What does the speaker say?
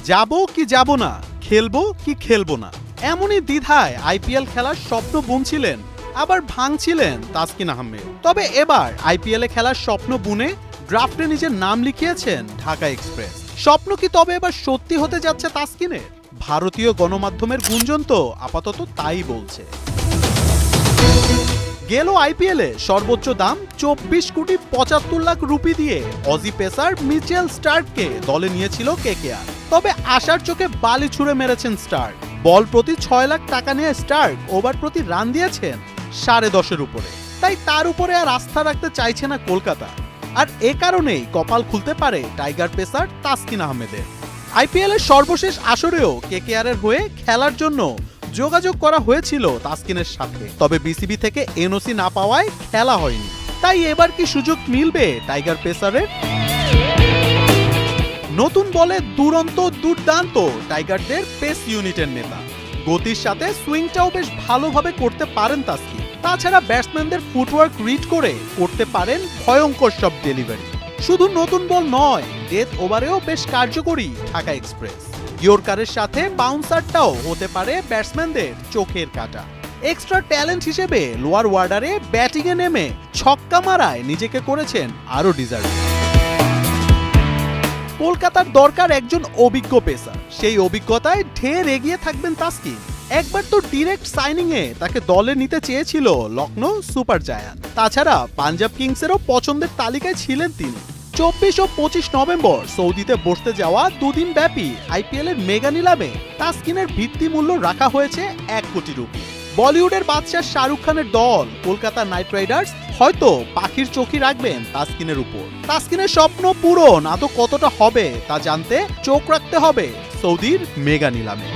যাবো কি যাব না, খেলবো কি খেলবো না, এমনই দ্বিধায় আইপিএল খেলার স্বপ্ন বুনছিলেন, আবার ভাঙছিলেন তাসকিন আহমেদ। তবে এবার আইপিএলে খেলার স্বপ্ন বুনে ড্রাফটে নিজের নাম লিখিয়েছেন ঢাকা এক্সপ্রেস। স্বপ্ন কি তবে এবার সত্যি হতে যাচ্ছে তাসকিনের? ভারতীয় গণমাধ্যমের গুঞ্জন তো আপাতত তাই বলছে। গেল আইপিএলে সর্বোচ্চ দাম 24,75,00,000 রুপি দিয়ে অজি পেসার মিচেল স্টার্ককে দলে নিয়েছিল কেকেআর। তবে আশার চোখে বালি ছুঁড়ে মেরেছেন স্টার্ক। বল প্রতি 6 লাখ টাকা নিয়ে স্টার্ক ওভার প্রতি রান দিয়েছেন 10.5-এর উপরে। তাই তার উপরে আর আস্থা রাখতে চাইছে না কলকাতা। আর এ কারণেই কপাল খুলতে পারে টাইগার পেসার তাসকিন আহমেদের। আইপিএলের সর্বশেষ আসরেও কেকেআরের হয়ে খেলার জন্য যোগাযোগ করা হয়েছিল তাসকিনের সাথে, তবে বিসিবি থেকে এনওসি না পাওয়ায় খেলা হয়নি। তাই এবার কি সুযোগ মিলবে টাইগার পেসারের? নতুন বলে দুর্দান্ত টাইগারদের পেস ইউনিটের নেতা। গতির সাথে সুইংটাও বেশ ভালোভাবে করতে পারেন তাসকিন। তাছাড়া ব্যাটসম্যানদের ফুটওয়ার্ক রিড করে করতে পারেন ভয়ঙ্কর সব ডেলিভারি। শুধু নতুন বল নয়, ডেথ ওভারেও বেশ কার্যকরী ঢাকা এক্সপ্রেস। ইয়র্কারের সাথে বাউন্সারটাও হতে পারে ব্যাটসম্যানদের চোখের কাঁটা। এক্সট্রা ট্যালেন্ট হিসেবে লোয়ার ওয়ার্ডারে ব্যাটিংয়ে নেমে ছক্কা মারায় নিজেকে করেছেন আরো ডিজার্ভিং। কলকাতার দরকার একজন অভিজ্ঞ পেসার। সেই অভিজ্ঞতায় ঢের এগিয়ে থাকবেন তাসকিন। একবার তো ডিরেক্ট সাইনিং এ তাকে দলে নিতে চেয়েছিল লখনৌ সুপার জায়ান্ট। তাছাড়া পাঞ্জাব কিংসেরও পছন্দের তালিকায় ছিলেন তিনি। 24 ও 25 নভেম্বর সৌদিতে বসতে যাওয়া দুদিন ব্যাপী আইপিএল এর মেগা নিলামে তাসকিনের ভিত্তি মূল্য রাখা হয়েছে 1 কোটি রুপি। বলিউডের বাদশা শাহরুখ খানের দল কলকাতা নাইট রাইডার্স হয়তো পাখির চোখই রাখবেন তাসকিনের উপর। তাসকিনের স্বপ্ন পূরণ আদৌ কতটা হবে তা জানতে চোখ রাখতে হবে সৌদির মেগা নিলামে।